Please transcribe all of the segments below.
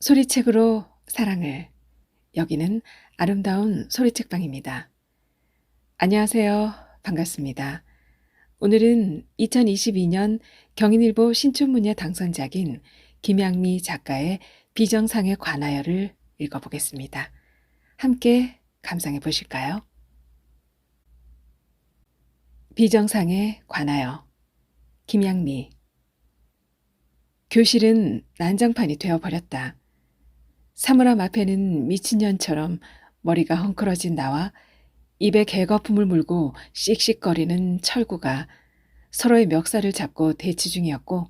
소리책으로 사랑을. 여기는 아름다운 소리책방입니다. 안녕하세요. 반갑습니다. 오늘은 2022년 경인일보 신춘문예 당선작인 김양미 작가의 비정상에 관하여를 읽어보겠습니다. 함께 감상해 보실까요? 비정상에 관하여. 김양미. 교실은 난장판이 되어버렸다. 사물함 앞에는 미친년처럼 머리가 헝클어진 나와 입에 개거품을 물고 씩씩거리는 철구가 서로의 멱살을 잡고 대치 중이었고,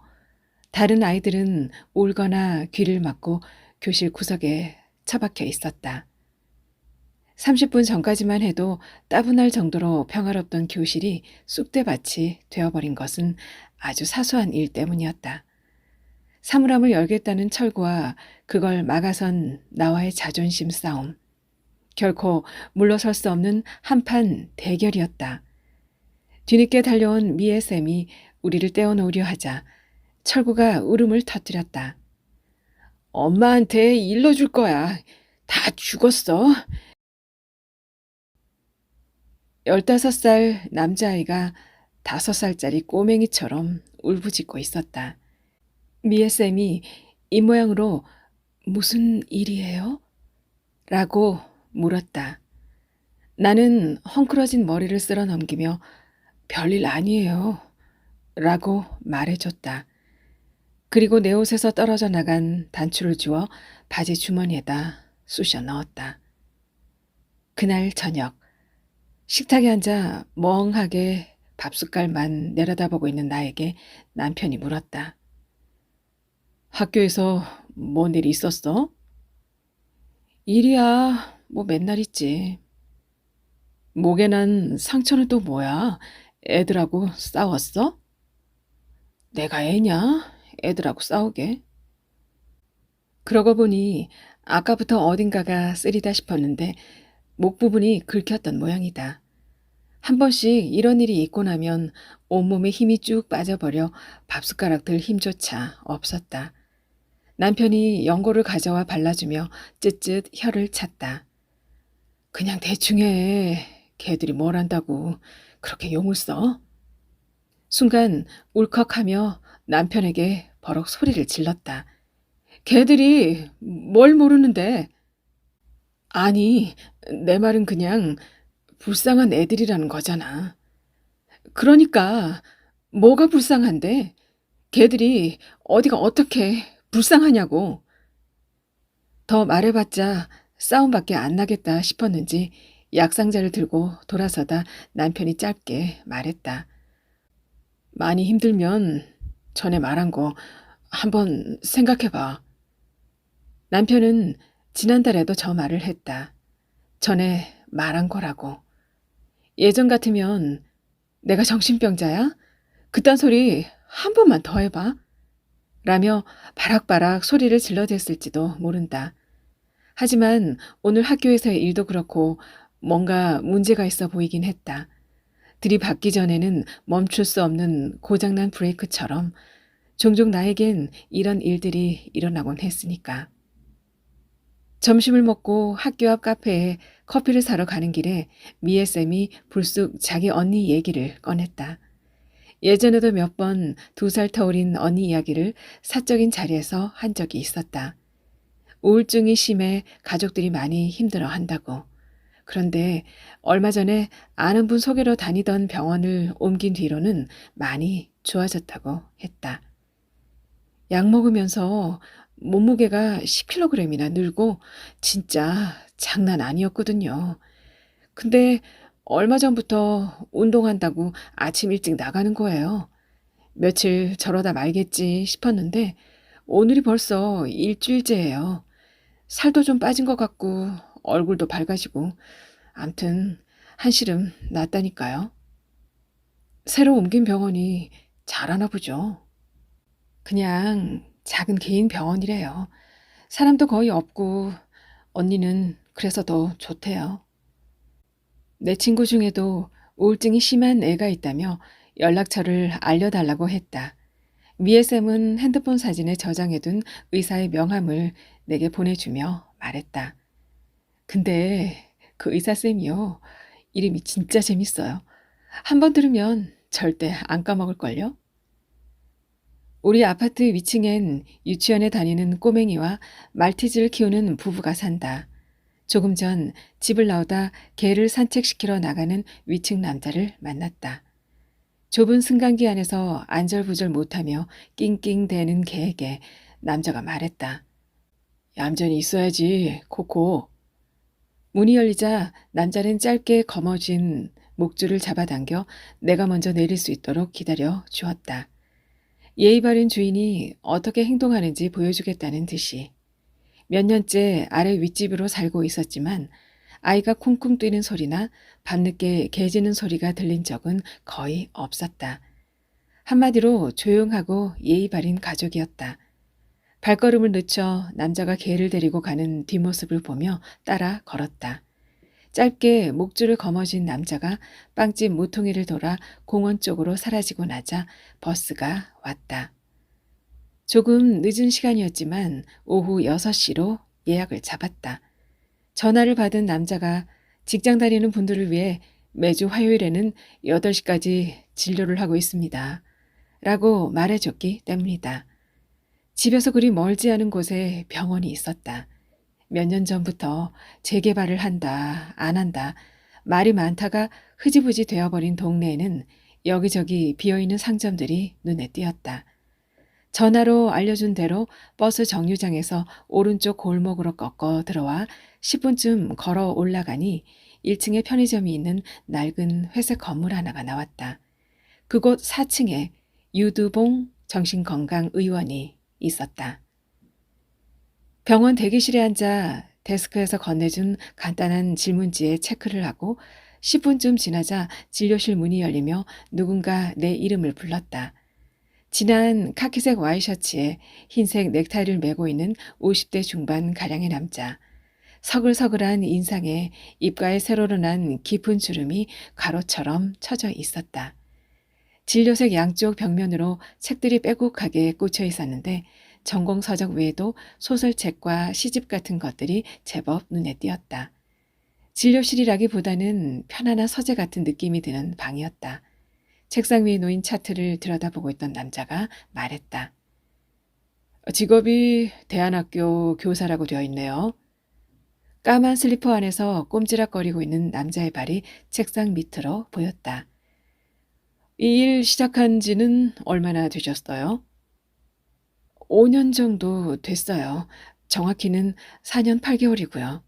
다른 아이들은 울거나 귀를 막고 교실 구석에 처박혀 있었다. 30분 전까지만 해도 따분할 정도로 평화롭던 교실이 쑥대밭이 되어버린 것은 아주 사소한 일 때문이었다. 사물함을 열겠다는 철구와 그걸 막아선 나와의 자존심 싸움. 결코 물러설 수 없는 한판 대결이었다. 뒤늦게 달려온 미애 쌤이 우리를 떼어놓으려 하자 철구가 울음을 터뜨렸다. 엄마한테 일러줄 거야. 다 죽었어. 15살 남자아이가 5살짜리 꼬맹이처럼 울부짖고 있었다. 미애 쌤이 입모양으로 무슨 일이에요? 라고 물었다. 나는 헝클어진 머리를 쓸어 넘기며 별일 아니에요. 라고 말해줬다. 그리고 내 옷에서 떨어져 나간 단추를 주워 바지 주머니에다 쑤셔 넣었다. 그날 저녁, 식탁에 앉아 멍하게 밥숟갈만 내려다보고 있는 나에게 남편이 물었다. 학교에서 뭔 일 있었어? 일이야, 뭐 맨날 있지. 목에 난 상처는 또 뭐야? 애들하고 싸웠어? 내가 애냐? 애들하고 싸우게. 그러고 보니 아까부터 어딘가가 쓰리다 싶었는데 목 부분이 긁혔던 모양이다. 한 번씩 이런 일이 있고 나면 온몸에 힘이 쭉 빠져버려 밥숟가락들 힘조차 없었다. 남편이 연고를 가져와 발라주며 쯧쯧 혀를 찼다. 그냥 대충 해. 걔들이 뭘 안다고 그렇게 용을 써? 순간 울컥하며 남편에게 버럭 소리를 질렀다. 걔들이 뭘 모르는데. 아니, 내 말은 그냥 불쌍한 애들이라는 거잖아. 그러니까 뭐가 불쌍한데? 걔들이 어디가 어떻게 불쌍하냐고. 더 말해봤자 싸움밖에 안 나겠다 싶었는지 약상자를 들고 돌아서다 남편이 짧게 말했다. 많이 힘들면 전에 말한 거 한번 생각해봐. 남편은 지난달에도 저 말을 했다. 전에 말한 거라고. 예전 같으면 내가 정신병자야? 그딴 소리 한 번만 더 해봐. 라며 바락바락 소리를 질러댔을지도 모른다. 하지만 오늘 학교에서의 일도 그렇고 뭔가 문제가 있어 보이긴 했다. 들이받기 전에는 멈출 수 없는 고장난 브레이크처럼 종종 나에겐 이런 일들이 일어나곤 했으니까. 점심을 먹고 학교 앞 카페에 커피를 사러 가는 길에 미애쌤이 불쑥 자기 언니 얘기를 꺼냈다. 예전에도 몇 번 2살 터울인 언니 이야기를 사적인 자리에서 한 적이 있었다. 우울증이 심해 가족들이 많이 힘들어한다고. 그런데 얼마 전에 아는 분 소개로 다니던 병원을 옮긴 뒤로는 많이 좋아졌다고 했다. 약 먹으면서 몸무게가 10kg이나 늘고 진짜 장난 아니었거든요. 근데 얼마 전부터 운동한다고 아침 일찍 나가는 거예요. 며칠 저러다 말겠지 싶었는데 오늘이 벌써 일주일째예요. 살도 좀 빠진 것 같고 얼굴도 밝아지고 암튼 한시름 났다니까요. 새로 옮긴 병원이 잘하나 보죠. 그냥 작은 개인 병원이래요. 사람도 거의 없고 언니는 그래서 더 좋대요. 내 친구 중에도 우울증이 심한 애가 있다며 연락처를 알려달라고 했다. 미애 쌤은 핸드폰 사진에 저장해둔 의사의 명함을 내게 보내주며 말했다. 근데 그 의사 쌤이요. 이름이 진짜 재밌어요. 한 번 들으면 절대 안 까먹을걸요? 우리 아파트 위층엔 유치원에 다니는 꼬맹이와 말티즈를 키우는 부부가 산다. 조금 전 집을 나오다 개를 산책시키러 나가는 위층 남자를 만났다. 좁은 승강기 안에서 안절부절 못하며 낑낑대는 개에게 남자가 말했다. 얌전히 있어야지, 코코. 문이 열리자 남자는 짧게 거머쥔 목줄을 잡아당겨 내가 먼저 내릴 수 있도록 기다려 주었다. 예의 바른 주인이 어떻게 행동하는지 보여주겠다는 듯이. 몇 년째 아래 윗집으로 살고 있었지만 아이가 쿵쿵 뛰는 소리나 밤늦게 개 짖는 소리가 들린 적은 거의 없었다. 한마디로 조용하고 예의 바른 가족이었다. 발걸음을 늦춰 남자가 개를 데리고 가는 뒷모습을 보며 따라 걸었다. 짧게 목줄을 거머쥔 남자가 빵집 모퉁이를 돌아 공원 쪽으로 사라지고 나자 버스가 왔다. 조금 늦은 시간이었지만 오후 6시로 예약을 잡았다. 전화를 받은 남자가 직장 다니는 분들을 위해 매주 화요일에는 8시까지 진료를 하고 있습니다. 라고 말해줬기 때문이다. 집에서 그리 멀지 않은 곳에 병원이 있었다. 몇 년 전부터 재개발을 한다, 안 한다, 말이 많다가 흐지부지 되어버린 동네에는 여기저기 비어있는 상점들이 눈에 띄었다. 전화로 알려준 대로 버스 정류장에서 오른쪽 골목으로 꺾어 들어와 10분쯤 걸어 올라가니 1층에 편의점이 있는 낡은 회색 건물 하나가 나왔다. 그곳 4층에 유두봉 정신건강의원이 있었다. 병원 대기실에 앉아 데스크에서 건네준 간단한 질문지에 체크를 하고 10분쯤 지나자 진료실 문이 열리며 누군가 내 이름을 불렀다. 진한 카키색 와이셔츠에 흰색 넥타이를 메고 있는 50대 중반 가량의 남자. 서글서글한 인상에 입가에 세로로 난 깊은 주름이 가로처럼 쳐져 있었다. 진료색 양쪽 벽면으로 책들이 빼곡하게 꽂혀 있었는데 전공서적 외에도 소설책과 시집 같은 것들이 제법 눈에 띄었다. 진료실이라기보다는 편안한 서재 같은 느낌이 드는 방이었다. 책상 위에 놓인 차트를 들여다보고 있던 남자가 말했다. 직업이 대안학교 교사라고 되어 있네요. 까만 슬리퍼 안에서 꼼지락거리고 있는 남자의 발이 책상 밑으로 보였다. 이 일 시작한 지는 얼마나 되셨어요? 5년 정도 됐어요. 정확히는 4년 8개월이고요.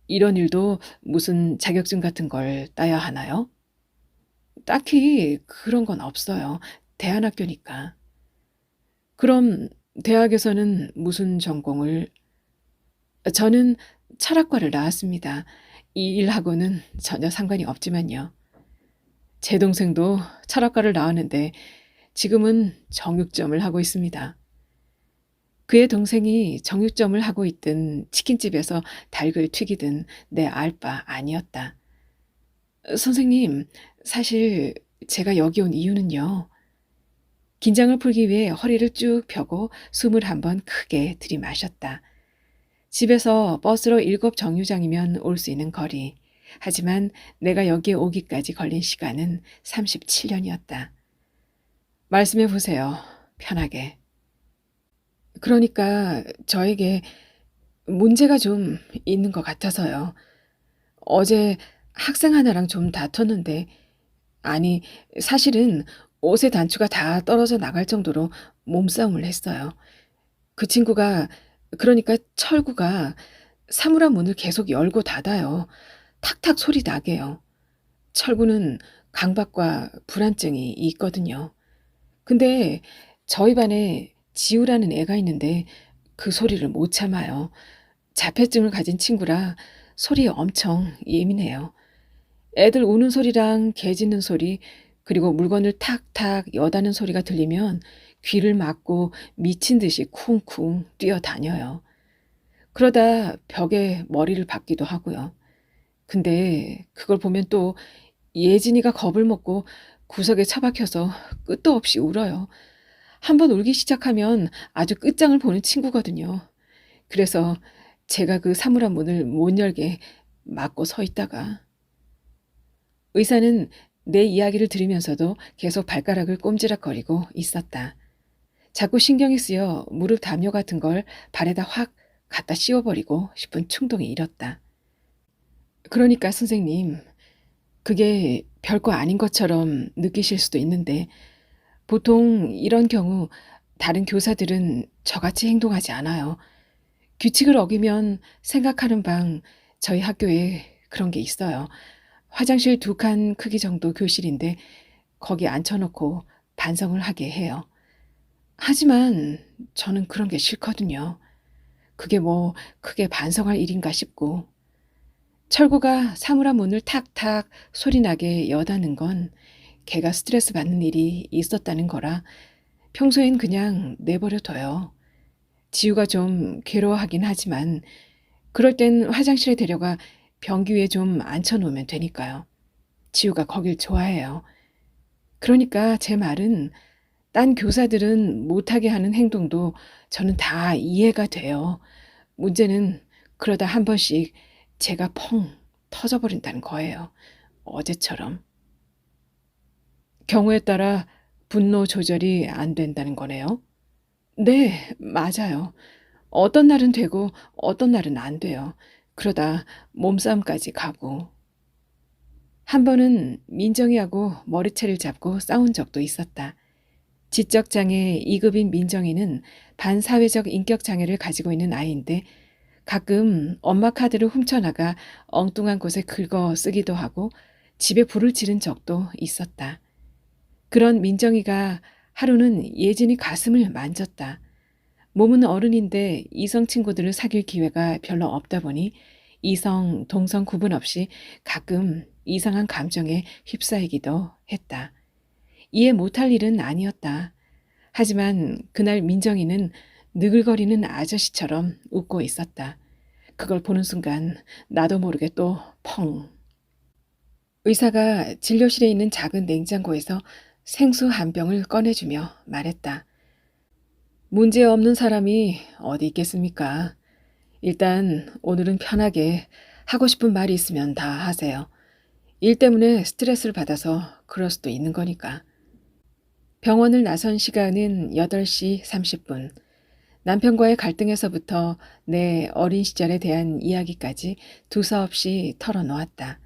이런 일도 무슨 자격증 같은 걸 따야 하나요? 딱히 그런 건 없어요. 대안학교니까. 그럼 대학에서는 무슨 전공을? 저는 철학과를 나왔습니다. 이 일하고는 전혀 상관이 없지만요. 제 동생도 철학과를 나왔는데 지금은 정육점을 하고 있습니다. 그의 동생이 정육점을 하고 있든 치킨집에서 닭을 튀기든 내 알 바 아니었다. 선생님, 사실 제가 여기 온 이유는요. 긴장을 풀기 위해 허리를 쭉 펴고 숨을 한번 크게 들이마셨다. 집에서 버스로 7정류장이면 올 수 있는 거리. 하지만 내가 여기에 오기까지 걸린 시간은 37년이었다. 말씀해 보세요. 편하게. 그러니까 저에게 문제가 좀 있는 것 같아서요. 어제 학생 하나랑 좀 다퉜는데, 아니, 사실은 옷의 단추가 다 떨어져 나갈 정도로 몸싸움을 했어요. 그 친구가, 그러니까 철구가 사물함 문을 계속 열고 닫아요. 탁탁 소리 나게요. 철구는 강박과 불안증이 있거든요. 근데 저희 반에 지우라는 애가 있는데 그 소리를 못 참아요. 자폐증을 가진 친구라 소리에 엄청 예민해요. 애들 우는 소리랑 개 짖는 소리, 그리고 물건을 탁탁 여다는 소리가 들리면 귀를 막고 미친 듯이 쿵쿵 뛰어다녀요. 그러다 벽에 머리를 박기도 하고요. 근데 그걸 보면 또 예진이가 겁을 먹고 구석에 처박혀서 끝도 없이 울어요. 한번 울기 시작하면 아주 끝장을 보는 친구거든요. 그래서 제가 그 사물함 문을 못 열게 막고 서 있다가 의사는 내 이야기를 들으면서도 계속 발가락을 꼼지락거리고 있었다. 자꾸 신경이 쓰여 무릎 담요 같은 걸 발에다 확 갖다 씌워버리고 싶은 충동이 일었다. 그러니까 선생님, 그게 별거 아닌 것처럼 느끼실 수도 있는데 보통 이런 경우 다른 교사들은 저같이 행동하지 않아요. 규칙을 어기면 생각하는 방 저희 학교에 그런 게 있어요. 화장실 2칸 크기 정도 교실인데 거기 앉혀놓고 반성을 하게 해요. 하지만 저는 그런 게 싫거든요. 그게 뭐 크게 반성할 일인가 싶고. 철구가 사물함 문을 탁탁 소리나게 여다는 건 걔가 스트레스 받는 일이 있었다는 거라 평소엔 그냥 내버려 둬요. 지우가 좀 괴로워하긴 하지만 그럴 땐 화장실에 데려가 변기 위에 좀 앉혀놓으면 되니까요. 지우가 거길 좋아해요. 그러니까 제 말은 딴 교사들은 못하게 하는 행동도 저는 다 이해가 돼요. 문제는 그러다 한 번씩 제가 펑 터져버린다는 거예요. 어제처럼. 경우에 따라 분노 조절이 안 된다는 거네요. 네, 맞아요. 어떤 날은 되고 어떤 날은 안 돼요. 그러다 몸싸움까지 가고. 한 번은 민정이하고 머리채를 잡고 싸운 적도 있었다. 지적장애 2급인 민정이는 반사회적 인격장애를 가지고 있는 아이인데 가끔 엄마 카드를 훔쳐나가 엉뚱한 곳에 긁어 쓰기도 하고 집에 불을 지른 적도 있었다. 그런 민정이가 하루는 예진이 가슴을 만졌다. 몸은 어른인데 이성 친구들을 사귈 기회가 별로 없다 보니 이성, 동성 구분 없이 가끔 이상한 감정에 휩싸이기도 했다. 이해 못할 일은 아니었다. 하지만 그날 민정이는 느글거리는 아저씨처럼 웃고 있었다. 그걸 보는 순간 나도 모르게 또 펑. 의사가 진료실에 있는 작은 냉장고에서 생수 한 병을 꺼내주며 말했다. 문제 없는 사람이 어디 있겠습니까? 일단 오늘은 편하게 하고 싶은 말이 있으면 다 하세요. 일 때문에 스트레스를 받아서 그럴 수도 있는 거니까. 병원을 나선 시간은 8시 30분. 남편과의 갈등에서부터 내 어린 시절에 대한 이야기까지 두서없이 털어놓았다.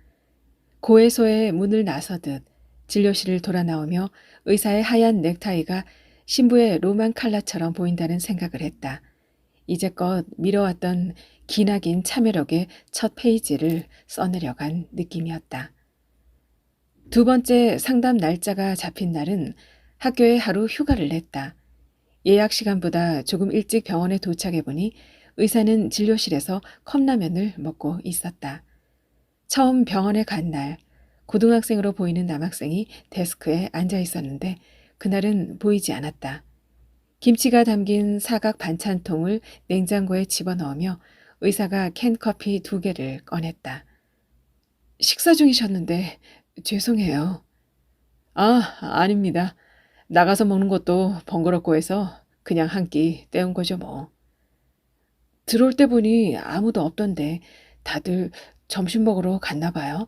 고해소의 문을 나서듯 진료실을 돌아 나오며 의사의 하얀 넥타이가 신부의 로만 칼라처럼 보인다는 생각을 했다. 이제껏 미뤄왔던 기나긴 참여력의 첫 페이지를 써내려간 느낌이었다. 2번째 상담 날짜가 잡힌 날은 학교에 하루 휴가를 냈다. 예약 시간보다 조금 일찍 병원에 도착해보니 의사는 진료실에서 컵라면을 먹고 있었다. 처음 병원에 간 날, 고등학생으로 보이는 남학생이 데스크에 앉아 있었는데 그날은 보이지 않았다. 김치가 담긴 사각 반찬통을 냉장고에 집어넣으며 의사가 캔커피 2개를 꺼냈다. 식사 중이셨는데 죄송해요. 아, 아닙니다. 나가서 먹는 것도 번거롭고 해서 그냥 한 끼 때운 거죠 뭐. 들어올 때 보니 아무도 없던데 다들 점심 먹으러 갔나 봐요.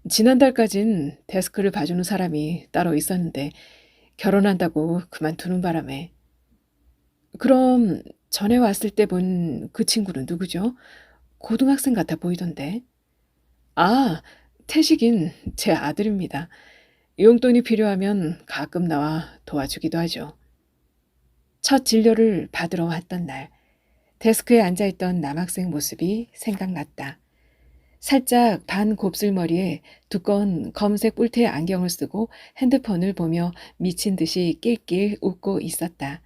지난달까진 데스크를 봐주는 사람이 따로 있었는데 결혼한다고 그만두는 바람에. 그럼 전에 왔을 때 본 그 친구는 누구죠? 고등학생 같아 보이던데. 아, 태식인 제 아들입니다. 용돈이 필요하면 가끔 나와 도와주기도 하죠. 첫 진료를 받으러 왔던 날, 데스크에 앉아있던 남학생 모습이 생각났다. 살짝 반 곱슬머리에 두꺼운 검은색 뿔테 안경을 쓰고 핸드폰을 보며 미친 듯이 낄낄 웃고 있었다.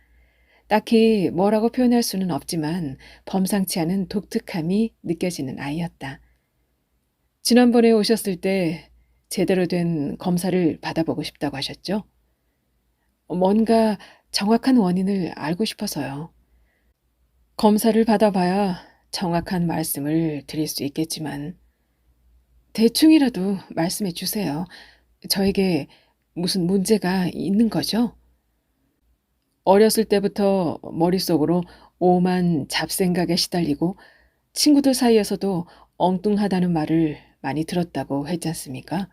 딱히 뭐라고 표현할 수는 없지만 범상치 않은 독특함이 느껴지는 아이였다. 지난번에 오셨을 때 제대로 된 검사를 받아보고 싶다고 하셨죠? 뭔가 정확한 원인을 알고 싶어서요. 검사를 받아봐야 정확한 말씀을 드릴 수 있겠지만 대충이라도 말씀해 주세요. 저에게 무슨 문제가 있는 거죠? 어렸을 때부터 머릿속으로 오만 잡생각에 시달리고 친구들 사이에서도 엉뚱하다는 말을 많이 들었다고 했지 않습니까?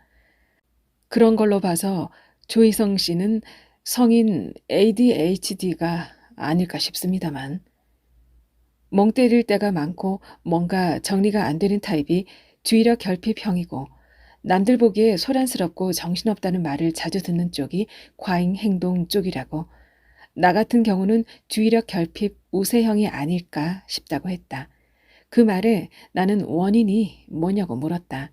그런 걸로 봐서 조희성 씨는 성인 ADHD가 아닐까 싶습니다만 멍 때릴 때가 많고 뭔가 정리가 안 되는 타입이 주의력 결핍형이고 남들 보기에 소란스럽고 정신없다는 말을 자주 듣는 쪽이 과잉 행동 쪽이라고 나 같은 경우는 주의력 결핍 우세형이 아닐까 싶다고 했다. 그 말에 나는 원인이 뭐냐고 물었다.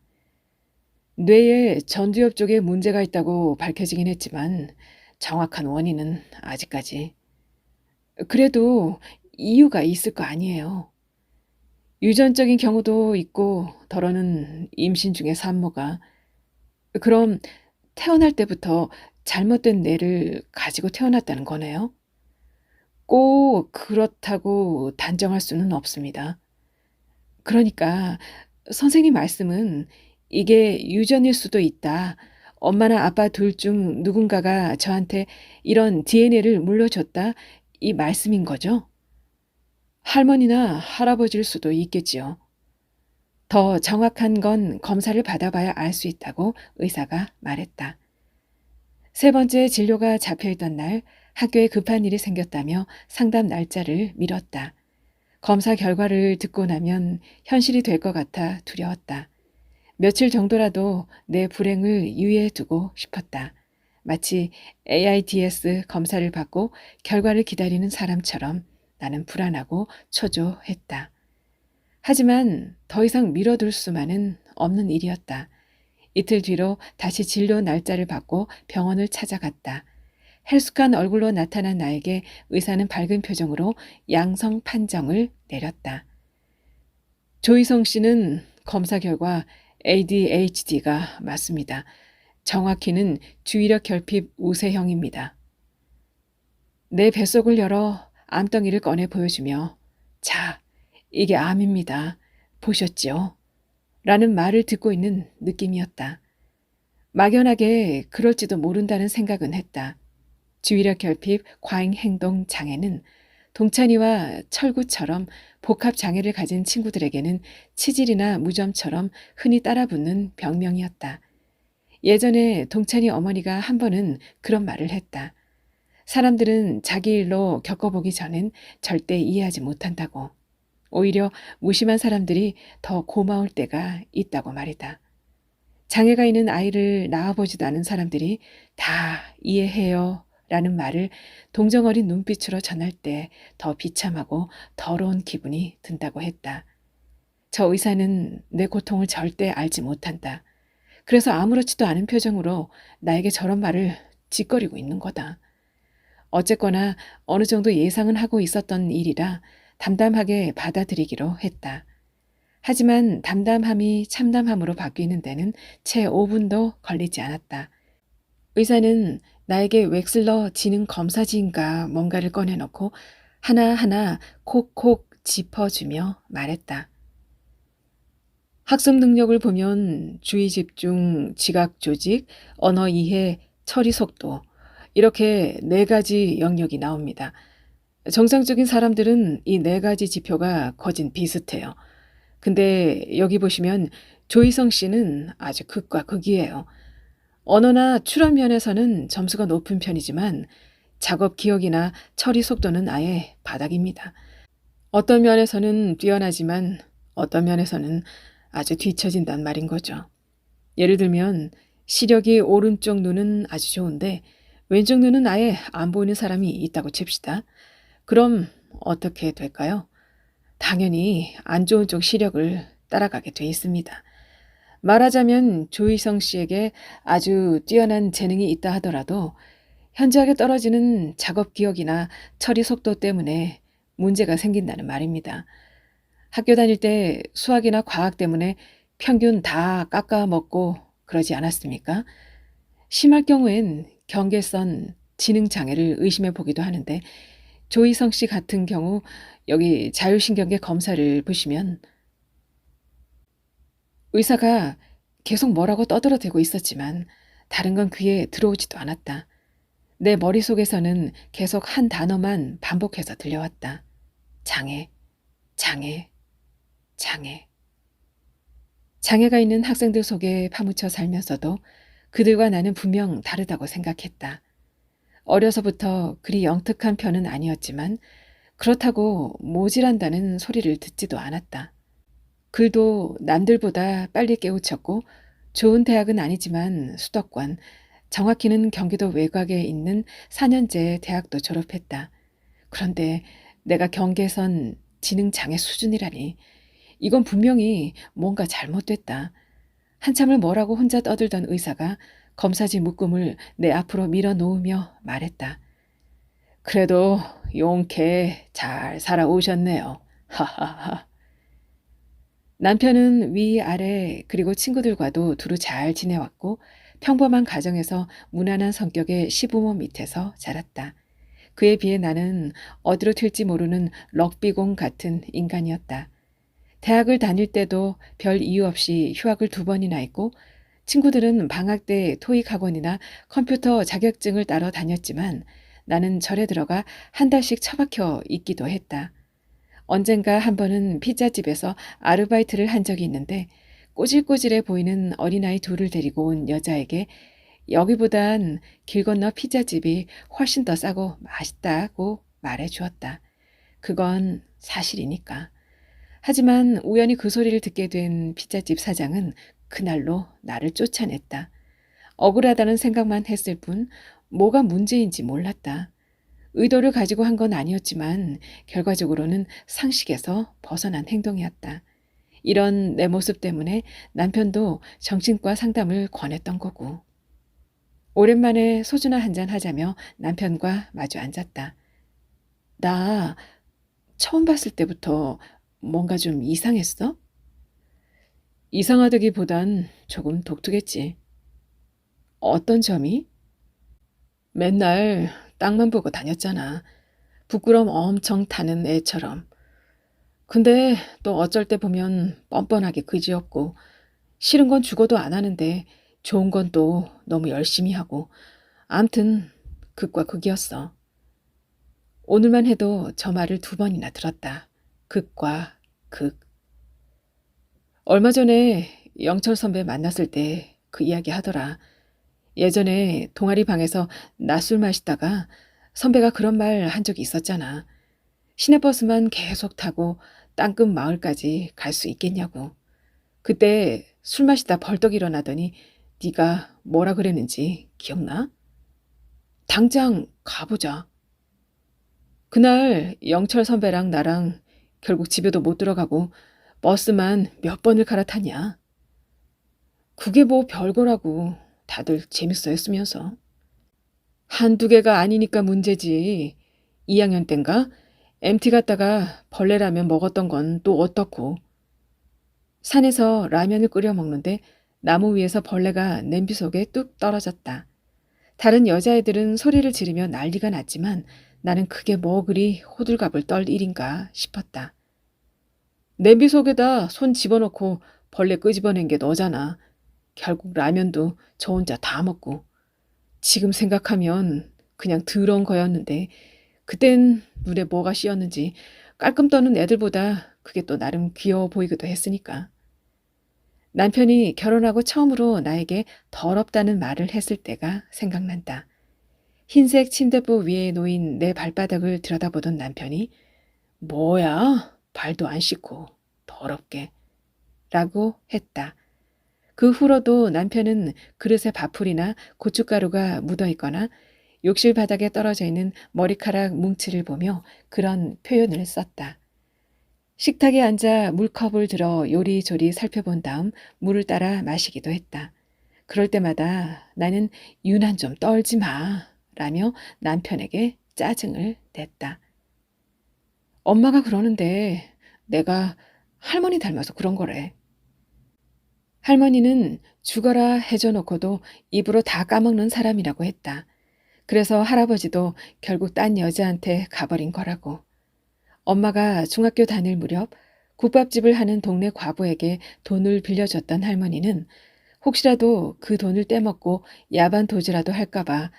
뇌에 전두엽 쪽에 문제가 있다고 밝혀지긴 했지만 정확한 원인은 아직까지. 그래도 이유가 있을 거 아니에요. 유전적인 경우도 있고 더러는 임신 중에 산모가. 그럼 태어날 때부터 잘못된 뇌를 가지고 태어났다는 거네요? 꼭 그렇다고 단정할 수는 없습니다. 그러니까 선생님 말씀은 이게 유전일 수도 있다. 엄마나 아빠 둘 중 누군가가 저한테 이런 DNA를 물려줬다. 이 말씀인 거죠? 할머니나 할아버지일 수도 있겠지요. 더 정확한 건 검사를 받아봐야 알 수 있다고 의사가 말했다. 세 번째 진료가 잡혀있던 날 학교에 급한 일이 생겼다며 상담 날짜를 미뤘다. 검사 결과를 듣고 나면 현실이 될 것 같아 두려웠다. 며칠 정도라도 내 불행을 유예해 두고 싶었다. 마치 AIDS 검사를 받고 결과를 기다리는 사람처럼 나는 불안하고 초조했다. 하지만 더 이상 미뤄둘 수만은 없는 일이었다. 이틀 뒤로 다시 진료 날짜를 받고 병원을 찾아갔다. 헬쑥한 얼굴로 나타난 나에게 의사는 밝은 표정으로 양성 판정을 내렸다. 조희성 씨는 검사 결과 ADHD가 맞습니다. 정확히는 주의력 결핍 우세형입니다. 내 뱃속을 열어 암덩이를 꺼내 보여주며 자, 이게 암입니다. 보셨죠? 라는 말을 듣고 있는 느낌이었다. 막연하게 그럴지도 모른다는 생각은 했다. 주의력 결핍 과잉 행동 장애는 동찬이와 철구처럼 복합 장애를 가진 친구들에게는 치질이나 무좀처럼 흔히 따라붙는 병명이었다. 예전에 동찬이 어머니가 한 번은 그런 말을 했다. 사람들은 자기 일로 겪어보기 전엔 절대 이해하지 못한다고. 오히려 무심한 사람들이 더 고마울 때가 있다고 말이다. 장애가 있는 아이를 낳아보지도 않은 사람들이 다 이해해요 라는 말을 동정어린 눈빛으로 전할 때 더 비참하고 더러운 기분이 든다고 했다. 저 의사는 내 고통을 절대 알지 못한다. 그래서 아무렇지도 않은 표정으로 나에게 저런 말을 짓거리고 있는 거다. 어쨌거나 어느 정도 예상은 하고 있었던 일이라 담담하게 받아들이기로 했다. 하지만 담담함이 참담함으로 바뀌는 데는 채 5분도 걸리지 않았다. 의사는 나에게 웩슬러 지능 검사지인가 뭔가를 꺼내놓고 하나하나 콕콕 짚어주며 말했다. 학습 능력을 보면 주의 집중, 지각 조직, 언어 이해, 처리 속도 이렇게 4가지 영역이 나옵니다. 정상적인 사람들은 이 4가지 지표가 거진 비슷해요. 근데 여기 보시면 조희성 씨는 아주 극과 극이에요. 언어나 출업 면에서는 점수가 높은 편이지만 작업 기억이나 처리 속도는 아예 바닥입니다. 어떤 면에서는 뛰어나지만 어떤 면에서는 아주 뒤처진단 말인 거죠. 예를 들면 시력이 오른쪽 눈은 아주 좋은데 왼쪽 눈은 아예 안 보이는 사람이 있다고 칩시다. 그럼 어떻게 될까요? 당연히 안 좋은 쪽 시력을 따라가게 돼 있습니다. 말하자면 조희성 씨에게 아주 뛰어난 재능이 있다 하더라도 현저하게 떨어지는 작업 기억이나 처리 속도 때문에 문제가 생긴다는 말입니다. 학교 다닐 때 수학이나 과학 때문에 평균 다 깎아먹고 그러지 않았습니까? 심할 경우엔 경계선 지능 장애를 의심해 보기도 하는데 조희성 씨 같은 경우 여기 자율신경계 검사를 보시면 의사가 계속 뭐라고 떠들어대고 있었지만 다른 건 귀에 들어오지도 않았다. 내 머릿속에서는 계속 한 단어만 반복해서 들려왔다. 장애, 장애, 장애. 장애가 있는 학생들 속에 파묻혀 살면서도 그들과 나는 분명 다르다고 생각했다. 어려서부터 그리 영특한 편은 아니었지만 그렇다고 모질한다는 소리를 듣지도 않았다. 글도 남들보다 빨리 깨우쳤고 좋은 대학은 아니지만 수도권, 정확히는 경기도 외곽에 있는 4년제 대학도 졸업했다. 그런데 내가 경계선 지능장애 수준이라니 이건 분명히 뭔가 잘못됐다. 한참을 뭐라고 혼자 떠들던 의사가 검사지 묶음을 내 앞으로 밀어놓으며 말했다. 그래도 용케 잘 살아오셨네요. 하하하. 남편은 위아래 그리고 친구들과도 두루 잘 지내왔고 평범한 가정에서 무난한 성격의 시부모 밑에서 자랐다. 그에 비해 나는 어디로 튈지 모르는 럭비공 같은 인간이었다. 대학을 다닐 때도 별 이유 없이 휴학을 2번이나 했고 친구들은 방학 때 토익 학원이나 컴퓨터 자격증을 따러 다녔지만 나는 절에 들어가 한 달씩 처박혀 있기도 했다. 언젠가 한 번은 피자집에서 아르바이트를 한 적이 있는데 꼬질꼬질해 보이는 어린아이 2을 데리고 온 여자에게 여기보단 길 건너 피자집이 훨씬 더 싸고 맛있다고 말해 주었다. 그건 사실이니까. 하지만 우연히 그 소리를 듣게 된 피자집 사장은 그날로 나를 쫓아냈다. 억울하다는 생각만 했을 뿐 뭐가 문제인지 몰랐다. 의도를 가지고 한 건 아니었지만 결과적으로는 상식에서 벗어난 행동이었다. 이런 내 모습 때문에 남편도 정신과 상담을 권했던 거고. 오랜만에 소주나 한잔 하자며 남편과 마주 앉았다. 나 처음 봤을 때부터 뭔가 좀 이상했어? 이상하다기보단 조금 독특했지. 어떤 점이? 맨날 땅만 보고 다녔잖아. 부끄럼 엄청 타는 애처럼. 근데 또 어쩔 때 보면 뻔뻔하게 그지없고 싫은 건 죽어도 안 하는데 좋은 건 또 너무 열심히 하고 암튼 극과 극이었어. 오늘만 해도 저 말을 2번이나 들었다. 극과 극. 얼마 전에 영철 선배 만났을 때 그 이야기 하더라. 예전에 동아리 방에서 낮술 마시다가 선배가 그런 말 한 적이 있었잖아. 시내버스만 계속 타고 땅끝 마을까지 갈 수 있겠냐고. 그때 술 마시다 벌떡 일어나더니 네가 뭐라 그랬는지 기억나? 당장 가보자. 그날 영철 선배랑 나랑 결국 집에도 못 들어가고 버스만 몇 번을 갈아타냐. 그게 뭐 별거라고 다들 재밌어 했으면서. 한두 개가 아니니까 문제지. 2학년 땐가 MT 갔다가 벌레라면 먹었던 건 또 어떻고. 산에서 라면을 끓여 먹는데 나무 위에서 벌레가 냄비 속에 뚝 떨어졌다. 다른 여자애들은 소리를 지르며 난리가 났지만 나는 그게 뭐 그리 호들갑을 떨 일인가 싶었다. 냄비 속에다 손 집어넣고 벌레 끄집어낸 게 너잖아. 결국 라면도 저 혼자 다 먹고. 지금 생각하면 그냥 더러운 거였는데 그땐 눈에 뭐가 씌었는지 깔끔 떠는 애들보다 그게 또 나름 귀여워 보이기도 했으니까. 남편이 결혼하고 처음으로 나에게 더럽다는 말을 했을 때가 생각난다. 흰색 침대보 위에 놓인 내 발바닥을 들여다보던 남편이 뭐야? 발도 안 씻고 더럽게 라고 했다. 그 후로도 남편은 그릇에 밥풀이나 고춧가루가 묻어있거나 욕실 바닥에 떨어져 있는 머리카락 뭉치를 보며 그런 표현을 썼다. 식탁에 앉아 물컵을 들어 요리조리 살펴본 다음 물을 따라 마시기도 했다. 그럴 때마다 나는 유난 좀 떨지 마 라며 남편에게 짜증을 냈다. 엄마가 그러는데 내가 할머니 닮아서 그런 거래. 할머니는 죽어라 해줘놓고도 입으로 다 까먹는 사람이라고 했다. 그래서 할아버지도 결국 딴 여자한테 가버린 거라고. 엄마가 중학교 다닐 무렵 국밥집을 하는 동네 과부에게 돈을 빌려줬던 할머니는 혹시라도 그 돈을 떼먹고 야반 도주라도 할까봐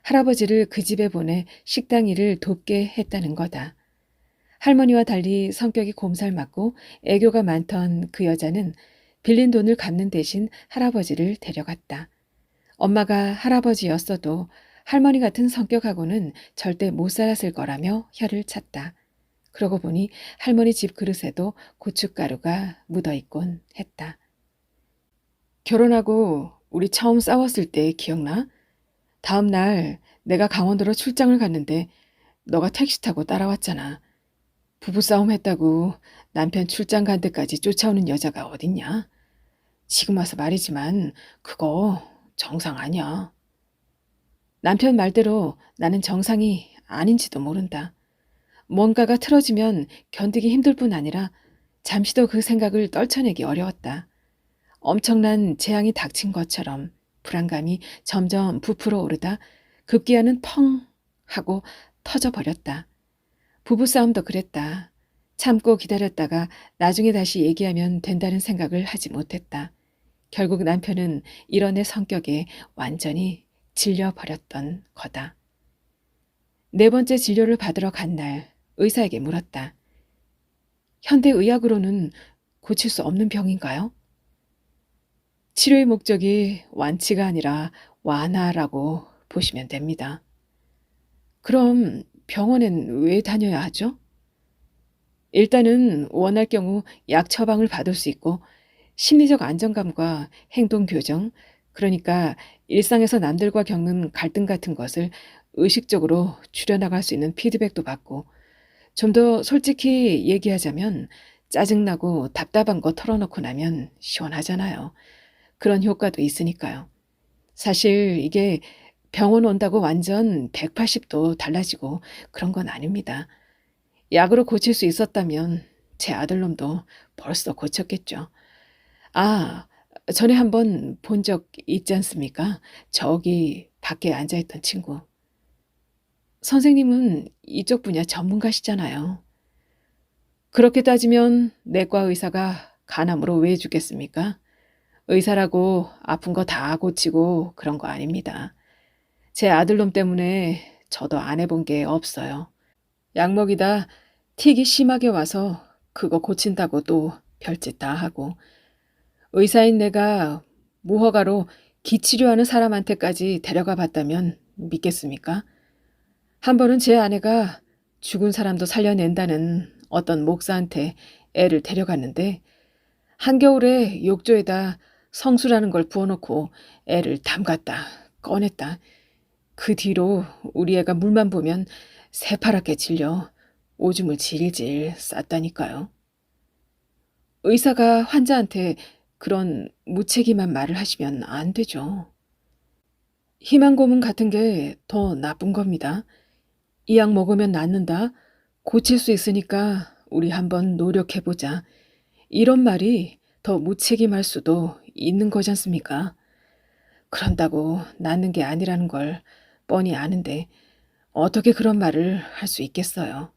할아버지를 그 집에 보내 식당 일을 돕게 했다는 거다. 할머니와 달리 성격이 곰살맞고 애교가 많던 그 여자는 빌린 돈을 갚는 대신 할아버지를 데려갔다. 엄마가 할아버지였어도 할머니 같은 성격하고는 절대 못 살았을 거라며 혀를 찼다. 그러고 보니 할머니 집 그릇에도 고춧가루가 묻어있곤 했다. 결혼하고 우리 처음 싸웠을 때 기억나? 다음 날 내가 강원도로 출장을 갔는데 너가 택시 타고 따라왔잖아. 부부싸움 했다고 남편 출장 간 데까지 쫓아오는 여자가 어딨냐? 지금 와서 말이지만 그거 정상 아니야. 남편 말대로 나는 정상이 아닌지도 모른다. 뭔가가 틀어지면 견디기 힘들 뿐 아니라 잠시도 그 생각을 떨쳐내기 어려웠다. 엄청난 재앙이 닥친 것처럼 불안감이 점점 부풀어 오르다 급기야는 펑 하고 터져버렸다. 부부싸움도 그랬다. 참고 기다렸다가 나중에 다시 얘기하면 된다는 생각을 하지 못했다. 결국 남편은 이런 내 성격에 완전히 질려버렸던 거다. 네 번째 진료를 받으러 간 날 의사에게 물었다. 현대의학으로는 고칠 수 없는 병인가요? 치료의 목적이 완치가 아니라 완화라고 보시면 됩니다. 그럼 병원엔 왜 다녀야 하죠? 일단은 원할 경우 약 처방을 받을 수 있고 심리적 안정감과 행동 교정, 그러니까 일상에서 남들과 겪는 갈등 같은 것을 의식적으로 줄여나갈 수 있는 피드백도 받고 좀 더 솔직히 얘기하자면 짜증나고 답답한 거 털어놓고 나면 시원하잖아요. 그런 효과도 있으니까요. 사실 이게 병원 온다고 완전 180도 달라지고 그런 건 아닙니다. 약으로 고칠 수 있었다면 제 아들놈도 벌써 고쳤겠죠. 아, 전에 한번 본 적 있지 않습니까? 저기 밖에 앉아있던 친구. 선생님은 이쪽 분야 전문가시잖아요. 그렇게 따지면 내과 의사가 간암으로 왜 죽겠습니까? 의사라고 아픈 거 다 고치고 그런 거 아닙니다. 제 아들놈 때문에 저도 안 해본 게 없어요. 약 먹이다 틱이 심하게 와서 그거 고친다고 또 별짓 다 하고 의사인 내가 무허가로 기치료하는 사람한테까지 데려가 봤다면 믿겠습니까? 한 번은 제 아내가 죽은 사람도 살려낸다는 어떤 목사한테 애를 데려갔는데 한겨울에 욕조에다 성수라는 걸 부어놓고 애를 담갔다 꺼냈다. 그 뒤로 우리 애가 물만 보면 새파랗게 질려 오줌을 질질 쌌다니까요. 의사가 환자한테 그런 무책임한 말을 하시면 안 되죠. 희망 고문 같은 게 더 나쁜 겁니다. 이 약 먹으면 낫는다. 고칠 수 있으니까 우리 한번 노력해보자. 이런 말이 더 무책임할 수도 있는 거지 않습니까? 그런다고 낫는 게 아니라는 걸 뻔히 아는데 어떻게 그런 말을 할 수 있겠어요.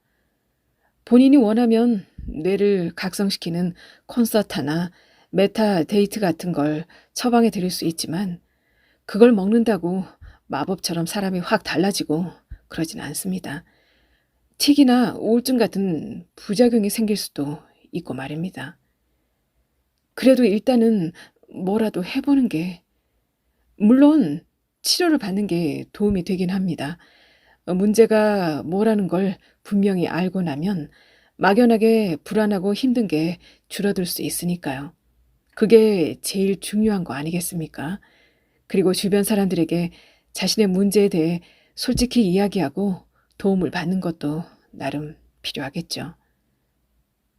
본인이 원하면 뇌를 각성시키는 콘서트나 메타 데이트 같은 걸 처방해 드릴 수 있지만 그걸 먹는다고 마법처럼 사람이 확 달라지고 그러진 않습니다. 틱이나 우울증 같은 부작용이 생길 수도 있고 말입니다. 그래도 일단은 뭐라도 해보는 게 물론 치료를 받는 게 도움이 되긴 합니다. 문제가 뭐라는 걸 분명히 알고 나면 막연하게 불안하고 힘든 게 줄어들 수 있으니까요. 그게 제일 중요한 거 아니겠습니까? 그리고 주변 사람들에게 자신의 문제에 대해 솔직히 이야기하고 도움을 받는 것도 나름 필요하겠죠.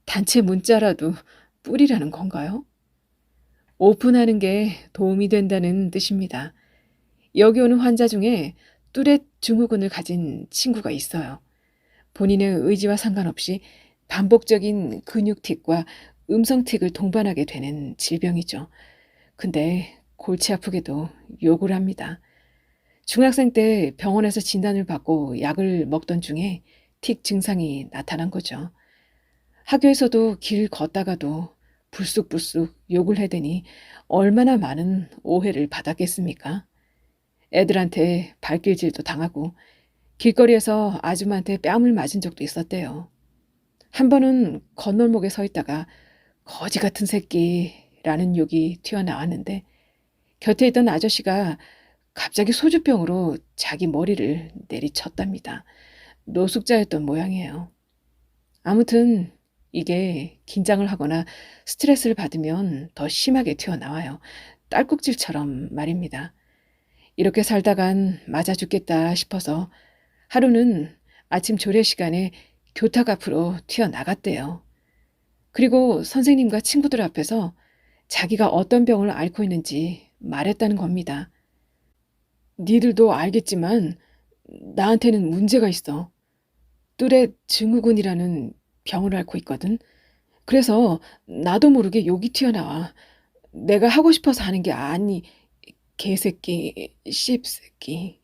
단체 문자라도 뿌리라는 건가요? 오픈하는 게 도움이 된다는 뜻입니다. 여기 오는 환자 중에 뚜렛 증후군을 가진 친구가 있어요. 본인의 의지와 상관없이 반복적인 근육틱과 음성틱을 동반하게 되는 질병이죠. 근데 골치 아프게도 욕을 합니다. 중학생 때 병원에서 진단을 받고 약을 먹던 중에 틱 증상이 나타난 거죠. 학교에서도 길 걷다가도 불쑥불쑥 욕을 해대니 얼마나 많은 오해를 받았겠습니까? 애들한테 발길질도 당하고 길거리에서 아줌마한테 뺨을 맞은 적도 있었대요. 한 번은 건널목에 서 있다가 거지 같은 새끼라는 욕이 튀어나왔는데 곁에 있던 아저씨가 갑자기 소주병으로 자기 머리를 내리쳤답니다. 노숙자였던 모양이에요. 아무튼 이게 긴장을 하거나 스트레스를 받으면 더 심하게 튀어나와요. 딸꾹질처럼 말입니다. 이렇게 살다간 맞아 죽겠다 싶어서 하루는 아침 조례 시간에 교탁 앞으로 튀어나갔대요. 그리고 선생님과 친구들 앞에서 자기가 어떤 병을 앓고 있는지 말했다는 겁니다. 니들도 알겠지만 나한테는 문제가 있어. 뚜렛 증후군이라는 병을 앓고 있거든. 그래서 나도 모르게 욕이 튀어나와. 내가 하고 싶어서 하는 게 아니, 개새끼, 씹새끼.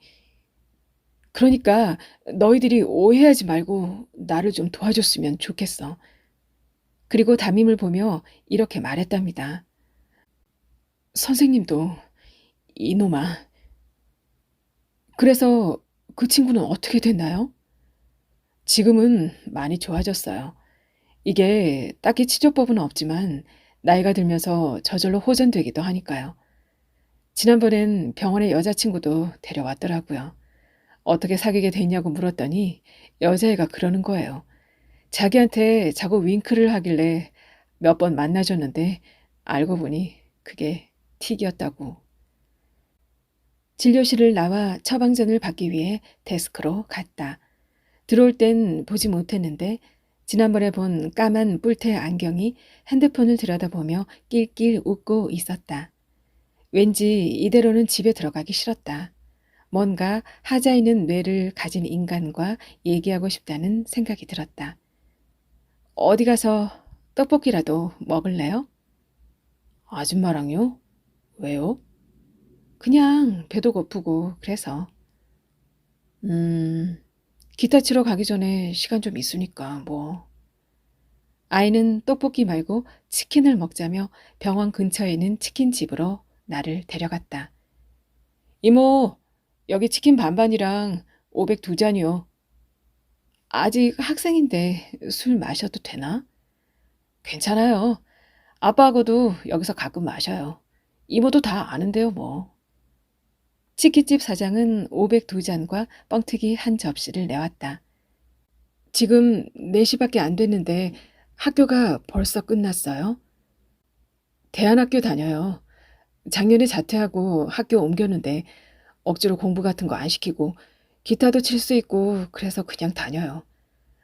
그러니까 너희들이 오해하지 말고 나를 좀 도와줬으면 좋겠어. 그리고 담임을 보며 이렇게 말했답니다. 선생님도 이놈아. 그래서 그 친구는 어떻게 됐나요? 지금은 많이 좋아졌어요. 이게 딱히 치료법은 없지만 나이가 들면서 저절로 호전되기도 하니까요. 지난번엔 병원에 여자친구도 데려왔더라고요. 어떻게 사귀게 됐냐고 물었더니 여자애가 그러는 거예요. 자기한테 자꾸 윙크를 하길래 몇 번 만나줬는데 알고 보니 그게 틱이었다고. 진료실을 나와 처방전을 받기 위해 데스크로 갔다. 들어올 땐 보지 못했는데 지난번에 본 까만 뿔테 안경이 핸드폰을 들여다보며 낄낄 웃고 있었다. 왠지 이대로는 집에 들어가기 싫었다. 뭔가 하자 있는 뇌를 가진 인간과 얘기하고 싶다는 생각이 들었다. 어디 가서 떡볶이라도 먹을래요? 아줌마랑요? 왜요? 그냥 배도 고프고 그래서. 기타 치러 가기 전에 시간 좀 있으니까 뭐. 아이는 떡볶이 말고 치킨을 먹자며 병원 근처에 있는 치킨집으로 나를 데려갔다. 이모, 여기 치킨 반반이랑 500 두 잔이요. 아직 학생인데 술 마셔도 되나? 괜찮아요. 아빠하고도 여기서 가끔 마셔요. 이모도 다 아는데요, 뭐. 치킨집 사장은 500 두 잔과 뻥튀기 한 접시를 내왔다. 지금 4시밖에 안 됐는데 학교가 벌써 끝났어요? 대안학교 다녀요. 작년에 자퇴하고 학교 옮겼는데 억지로 공부 같은 거 안 시키고 기타도 칠 수 있고 그래서 그냥 다녀요.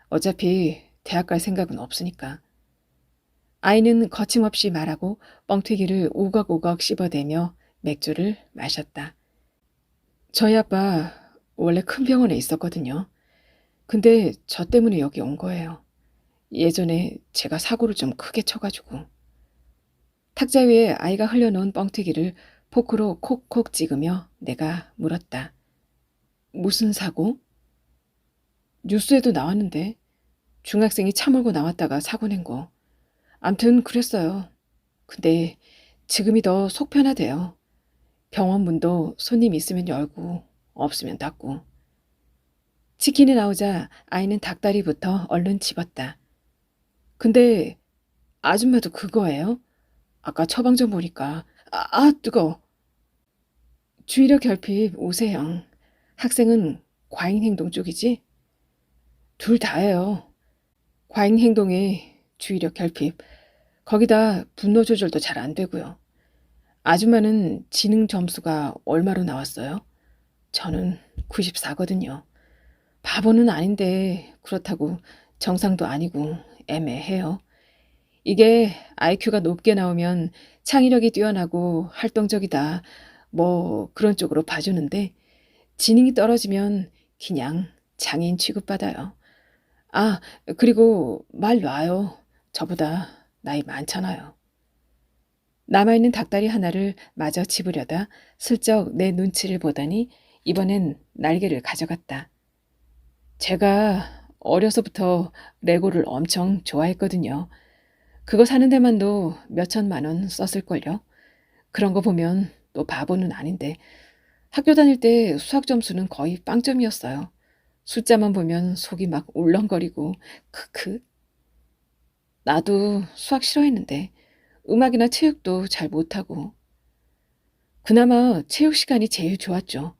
어차피 대학 갈 생각은 없으니까. 아이는 거침없이 말하고 뻥튀기를 우걱우걱 씹어대며 맥주를 마셨다. 저희 아빠 원래 큰 병원에 있었거든요. 근데 저 때문에 여기 온 거예요. 예전에 제가 사고를 좀 크게 쳐가지고. 탁자 위에 아이가 흘려놓은 뻥튀기를 포크로 콕콕 찍으며 내가 물었다. 무슨 사고? 뉴스에도 나왔는데 중학생이 차 몰고 나왔다가 사고 낸 거. 암튼 그랬어요. 근데 지금이 더 속 편하대요. 병원 문도 손님 있으면 열고 없으면 닫고. 치킨이 나오자 아이는 닭다리부터 얼른 집었다. 근데 아줌마도 그거예요? 아까 처방전 보니까 뜨거워. 주의력 결핍 오세영. 학생은 과잉 행동 쪽이지? 둘 다예요. 과잉 행동에 주의력 결핍. 거기다 분노 조절도 잘 안 되고요. 아줌마는 지능 점수가 얼마로 나왔어요? 저는 94거든요. 바보는 아닌데 그렇다고 정상도 아니고 애매해요. 이게 IQ가 높게 나오면 창의력이 뛰어나고 활동적이다. 뭐 그런 쪽으로 봐주는데 지능이 떨어지면 그냥 장애인 취급받아요. 아, 그리고 말 놔요. 저보다 나이 많잖아요. 남아있는 닭다리 하나를 마저 집으려다 슬쩍 내 눈치를 보더니 이번엔 날개를 가져갔다. 제가 어려서부터 레고를 엄청 좋아했거든요. 그거 사는 데만도 몇천만 원 썼을걸요. 그런 거 보면 또 바보는 아닌데 학교 다닐 때 수학 점수는 거의 빵점이었어요. 숫자만 보면 속이 막 울렁거리고 크크. 나도 수학 싫어했는데 음악이나 체육도 잘 못하고. 그나마 체육 시간이 제일 좋았죠.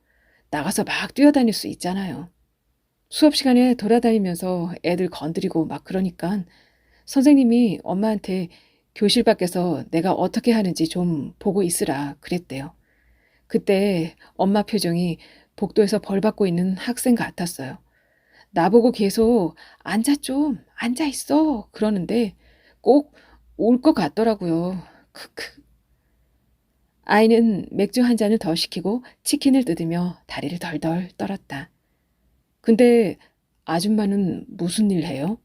나가서 막 뛰어다닐 수 있잖아요. 수업 시간에 돌아다니면서 애들 건드리고 막 그러니까 선생님이 엄마한테 교실 밖에서 내가 어떻게 하는지 좀 보고 있으라 그랬대요. 그때 엄마 표정이 복도에서 벌 받고 있는 학생 같았어요. 나보고 계속 앉아 좀, 앉아 있어 그러는데 꼭 올 것 같더라고요. 크크. 아이는 맥주 한 잔을 더 시키고 치킨을 뜯으며 다리를 덜덜 떨었다. 근데 아줌마는 무슨 일 해요?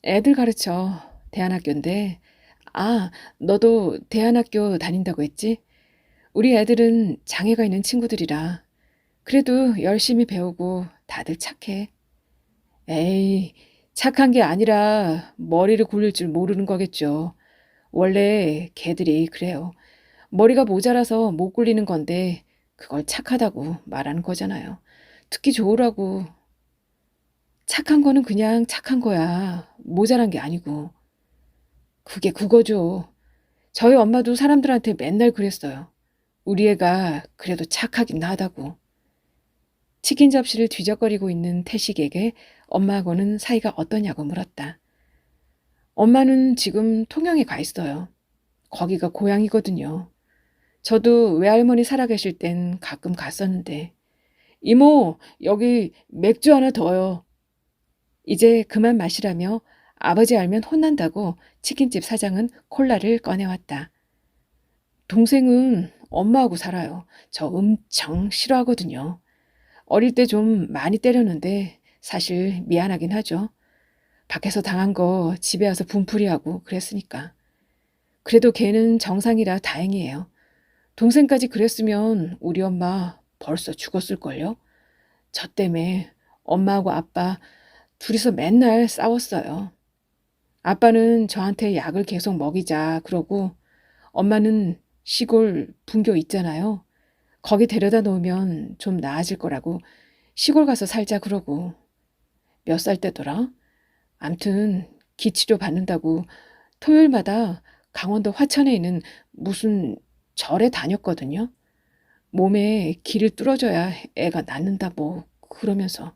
애들 가르쳐. 대안학교인데. 아, 너도 대안학교 다닌다고 했지? 우리 애들은 장애가 있는 친구들이라. 그래도 열심히 배우고 다들 착해. 에이, 착한 게 아니라 머리를 굴릴 줄 모르는 거겠죠. 원래 걔들이 그래요. 머리가 모자라서 못 굴리는 건데 그걸 착하다고 말하는 거잖아요. 듣기 좋으라고. 착한 거는 그냥 착한 거야. 모자란 게 아니고. 그게 국어죠. 저희 엄마도 사람들한테 맨날 그랬어요. 우리 애가 그래도 착하긴 하다고. 치킨 접시를 뒤적거리고 있는 태식에게 엄마하고는 사이가 어떠냐고 물었다. 엄마는 지금 통영에 가 있어요. 거기가 고향이거든요. 저도 외할머니 살아계실 땐 가끔 갔었는데. 이모, 여기 맥주 하나 더요. 이제 그만 마시라며 아버지 알면 혼난다고 치킨집 사장은 콜라를 꺼내왔다. 동생은 엄마하고 살아요. 저 엄청 싫어하거든요. 어릴 때 좀 많이 때렸는데 사실 미안하긴 하죠. 밖에서 당한 거 집에 와서 분풀이하고 그랬으니까. 그래도 걔는 정상이라 다행이에요. 동생까지 그랬으면 우리 엄마 벌써 죽었을걸요? 저 때문에 엄마하고 아빠 둘이서 맨날 싸웠어요. 아빠는 저한테 약을 계속 먹이자 그러고 엄마는 시골 분교 있잖아요. 거기 데려다 놓으면 좀 나아질 거라고 시골 가서 살자 그러고 몇 살 때더라? 암튼 기치료 받는다고 토요일마다 강원도 화천에 있는 무슨 절에 다녔거든요. 몸에 기를 뚫어줘야 애가 낫는다 뭐 그러면서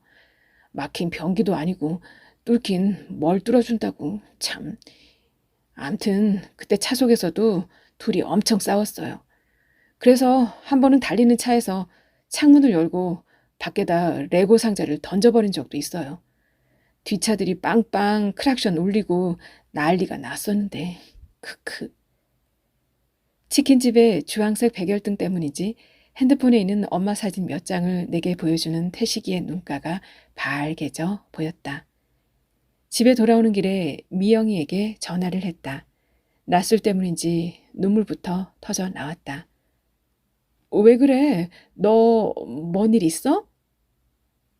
막힌 변기도 아니고 뚫긴 뭘 뚫어준다고 참. 암튼 그때 차 속에서도 둘이 엄청 싸웠어요. 그래서 한 번은 달리는 차에서 창문을 열고 밖에다 레고 상자를 던져버린 적도 있어요. 뒷차들이 빵빵 크락션 울리고 난리가 났었는데 크크. 치킨집의 주황색 백열등 때문인지 핸드폰에 있는 엄마 사진 몇 장을 내게 보여주는 태식이의 눈가가 발개져 보였다. 집에 돌아오는 길에 미영이에게 전화를 했다. 낯술 때문인지 눈물부터 터져 나왔다. 왜 그래? 너 뭔 일 있어?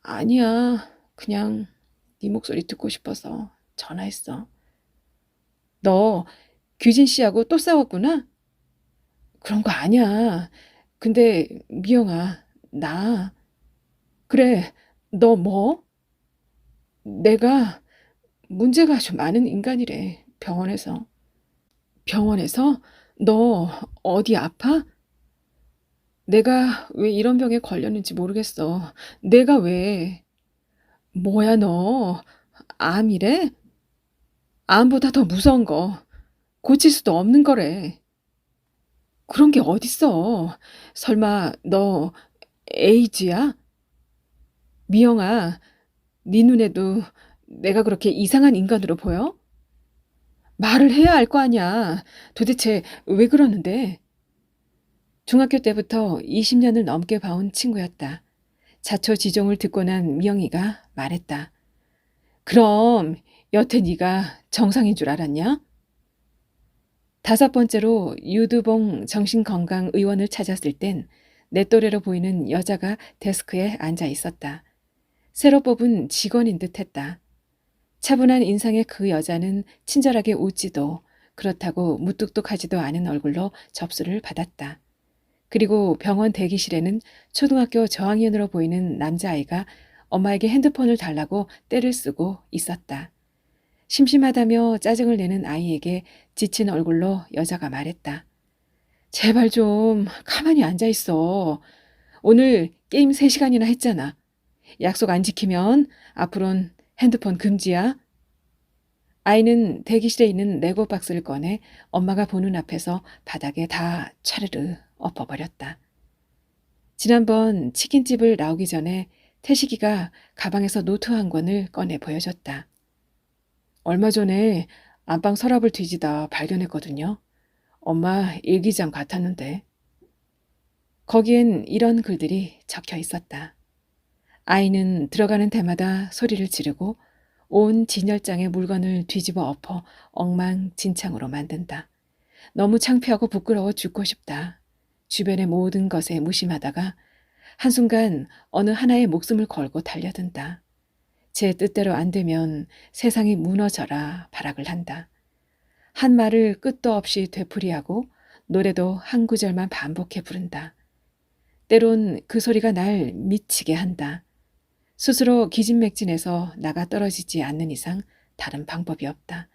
아니야. 그냥 네 목소리 듣고 싶어서 전화했어. 너 규진 씨하고 또 싸웠구나? 그런 거 아니야. 근데 미영아, 나 그래. 너 뭐? 내가 문제가 좀 많은 인간이래. 병원에서. 병원에서? 너 어디 아파? 내가 왜 이런 병에 걸렸는지 모르겠어. 내가 왜? 뭐야 너? 암이래? 암보다 더 무서운 거. 고칠 수도 없는 거래. 그런 게 어딨어. 설마 너 에이즈야? 미영아, 네 눈에도 내가 그렇게 이상한 인간으로 보여? 말을 해야 알 거 아니야. 도대체 왜 그러는데? 중학교 때부터 20년을 넘게 봐온 친구였다. 자초지종을 듣고 난 미영이가 말했다. 그럼 여태 네가 정상인 줄 알았냐? 다섯 번째로 유두봉 정신건강의원을 찾았을 땐 내 또래로 보이는 여자가 데스크에 앉아 있었다. 새로 뽑은 직원인 듯했다. 차분한 인상의 그 여자는 친절하게 웃지도 그렇다고 무뚝뚝하지도 않은 얼굴로 접수를 받았다. 그리고 병원 대기실에는 초등학교 저학년으로 보이는 남자아이가 엄마에게 핸드폰을 달라고 떼를 쓰고 있었다. 심심하다며 짜증을 내는 아이에게 지친 얼굴로 여자가 말했다. 제발 좀 가만히 앉아 있어. 오늘 게임 3시간이나 했잖아. 약속 안 지키면 앞으론 핸드폰 금지야. 아이는 대기실에 있는 레고 박스를 꺼내 엄마가 보는 앞에서 바닥에 다 차르르 엎어버렸다. 지난번 치킨집을 나오기 전에 태식이가 가방에서 노트 한 권을 꺼내 보여줬다. 얼마 전에 안방 서랍을 뒤지다 발견했거든요. 엄마 일기장 같았는데. 거기엔 이런 글들이 적혀 있었다. 아이는 들어가는 데마다 소리를 지르고 온 진열장의 물건을 뒤집어 엎어 엉망진창으로 만든다. 너무 창피하고 부끄러워 죽고 싶다. 주변의 모든 것에 무심하다가 한순간 어느 하나의 목숨을 걸고 달려든다. 제 뜻대로 안 되면 세상이 무너져라 발악을 한다. 한 말을 끝도 없이 되풀이하고 노래도 한 구절만 반복해 부른다. 때론 그 소리가 날 미치게 한다. 스스로 기진맥진해서 나가 떨어지지 않는 이상 다른 방법이 없다.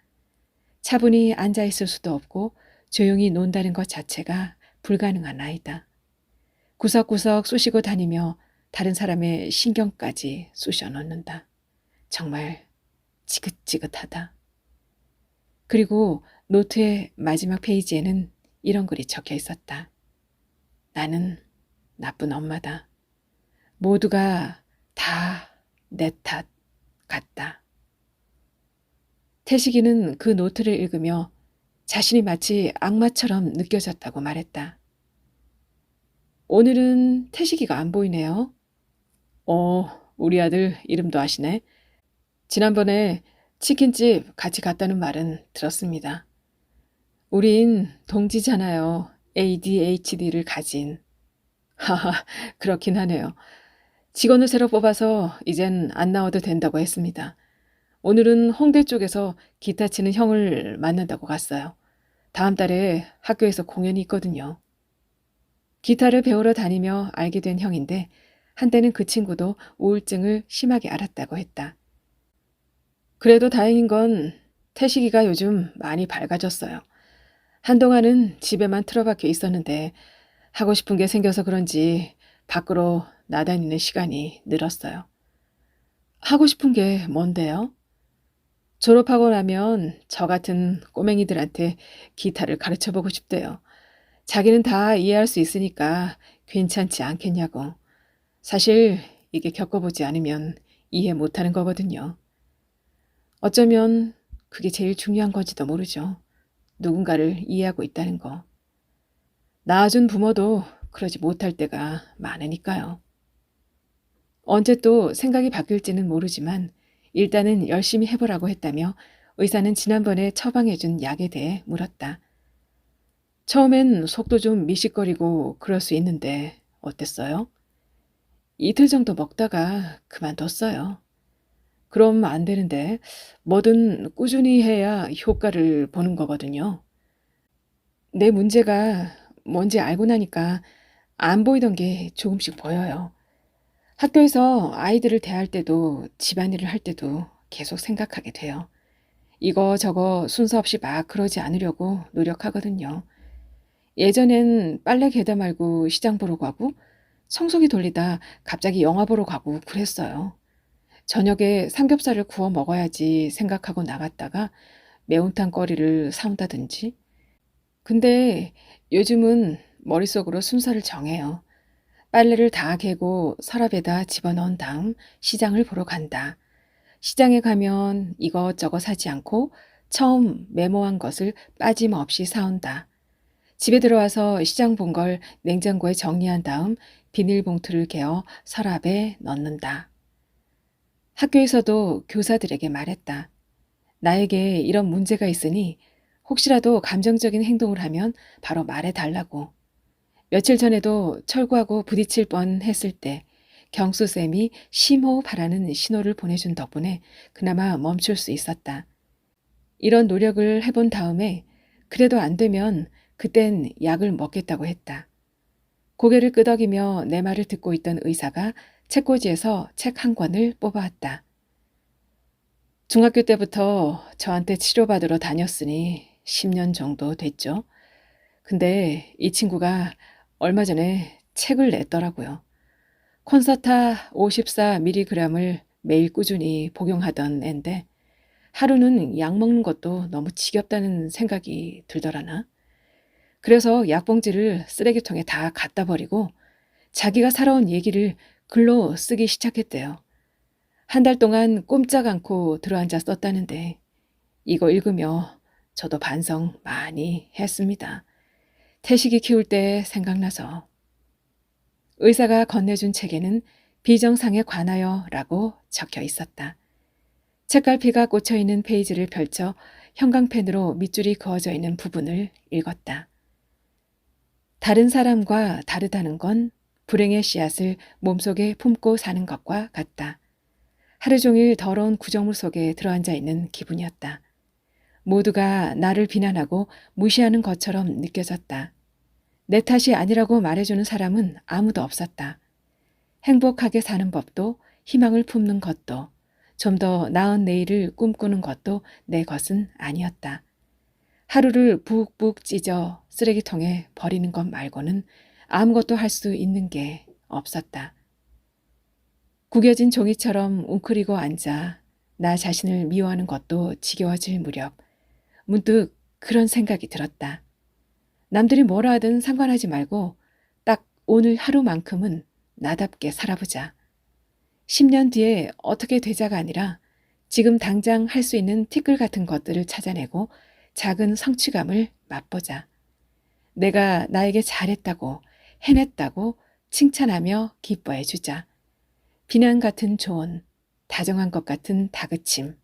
차분히 앉아있을 수도 없고 조용히 논다는 것 자체가 불가능한 아이다. 구석구석 쑤시고 다니며 다른 사람의 신경까지 쑤셔 넣는다. 정말 지긋지긋하다. 그리고 노트의 마지막 페이지에는 이런 글이 적혀 있었다. 나는 나쁜 엄마다. 모두가 다 내 탓 같다. 태식이는 그 노트를 읽으며 자신이 마치 악마처럼 느껴졌다고 말했다. 오늘은 태식이가 안 보이네요. 우리 아들 이름도 아시네. 지난번에 치킨집 같이 갔다는 말은 들었습니다. 우린 동지잖아요. ADHD를 가진. 하하, 그렇긴 하네요. 직원을 새로 뽑아서 이젠 안 나와도 된다고 했습니다. 오늘은 홍대 쪽에서 기타 치는 형을 만난다고 갔어요. 다음 달에 학교에서 공연이 있거든요. 기타를 배우러 다니며 알게 된 형인데 한때는 그 친구도 우울증을 심하게 앓았다고 했다. 그래도 다행인 건 태식이가 요즘 많이 밝아졌어요. 한동안은 집에만 틀어박혀 있었는데 하고 싶은 게 생겨서 그런지 밖으로 나다니는 시간이 늘었어요. 하고 싶은 게 뭔데요? 졸업하고 나면 저 같은 꼬맹이들한테 기타를 가르쳐보고 싶대요. 자기는 다 이해할 수 있으니까 괜찮지 않겠냐고. 사실 이게 겪어보지 않으면 이해 못하는 거거든요. 어쩌면 그게 제일 중요한 건지도 모르죠. 누군가를 이해하고 있다는 거. 낳아준 부모도 그러지 못할 때가 많으니까요. 언제 또 생각이 바뀔지는 모르지만 일단은 열심히 해보라고 했다며 의사는 지난번에 처방해준 약에 대해 물었다. 처음엔 속도 좀 미식거리고 그럴 수 있는데 어땠어요? 이틀 정도 먹다가 그만뒀어요. 그럼 안 되는데 뭐든 꾸준히 해야 효과를 보는 거거든요. 내 문제가 뭔지 알고 나니까 안 보이던 게 조금씩 보여요. 학교에서 아이들을 대할 때도 집안일을 할 때도 계속 생각하게 돼요. 이거저거 순서 없이 막 그러지 않으려고 노력하거든요. 예전엔 빨래 개다 말고 시장 보러 가고 청소기 돌리다 갑자기 영화 보러 가고 그랬어요. 저녁에 삼겹살을 구워 먹어야지 생각하고 나갔다가 매운탕 거리를 사온다든지. 근데 요즘은 머릿속으로 순서를 정해요. 빨래를 다 개고 서랍에다 집어넣은 다음 시장을 보러 간다. 시장에 가면 이것저것 사지 않고 처음 메모한 것을 빠짐없이 사온다. 집에 들어와서 시장 본 걸 냉장고에 정리한 다음 비닐봉투를 개어 서랍에 넣는다. 학교에서도 교사들에게 말했다. 나에게 이런 문제가 있으니 혹시라도 감정적인 행동을 하면 바로 말해달라고. 며칠 전에도 철구하고 부딪힐 뻔 했을 때 경수쌤이 심호흡하라는 신호를 보내준 덕분에 그나마 멈출 수 있었다. 이런 노력을 해본 다음에 그래도 안 되면 그땐 약을 먹겠다고 했다. 고개를 끄덕이며 내 말을 듣고 있던 의사가 책꽂이에서 책 한 권을 뽑아왔다. 중학교 때부터 저한테 치료받으러 다녔으니 10년 정도 됐죠. 근데 이 친구가 얼마 전에 책을 냈더라고요. 콘서타 54mg을 매일 꾸준히 복용하던 앤데 하루는 약 먹는 것도 너무 지겹다는 생각이 들더라나. 그래서 약봉지를 쓰레기통에 다 갖다 버리고 자기가 살아온 얘기를 글로 쓰기 시작했대요. 한 달 동안 꼼짝 않고 들어앉아 썼다는데 이거 읽으며 저도 반성 많이 했습니다. 태식이 키울 때 생각나서. 의사가 건네준 책에는 비정상에 관하여라고 적혀 있었다. 책갈피가 꽂혀있는 페이지를 펼쳐 형광펜으로 밑줄이 그어져 있는 부분을 읽었다. 다른 사람과 다르다는 건 불행의 씨앗을 몸속에 품고 사는 것과 같다. 하루 종일 더러운 구정물 속에 들어앉아 있는 기분이었다. 모두가 나를 비난하고 무시하는 것처럼 느껴졌다. 내 탓이 아니라고 말해주는 사람은 아무도 없었다. 행복하게 사는 법도 희망을 품는 것도 좀 더 나은 내일을 꿈꾸는 것도 내 것은 아니었다. 하루를 푹푹 찢어 쓰레기통에 버리는 것 말고는 아무것도 할 수 있는 게 없었다. 구겨진 종이처럼 웅크리고 앉아 나 자신을 미워하는 것도 지겨워질 무렵 문득 그런 생각이 들었다. 남들이 뭐라 하든 상관하지 말고 딱 오늘 하루만큼은 나답게 살아보자. 10년 뒤에 어떻게 되자가 아니라 지금 당장 할 수 있는 티끌 같은 것들을 찾아내고 작은 성취감을 맛보자. 내가 나에게 잘했다고, 해냈다고 칭찬하며 기뻐해 주자. 비난 같은 조언, 다정한 것 같은 다그침,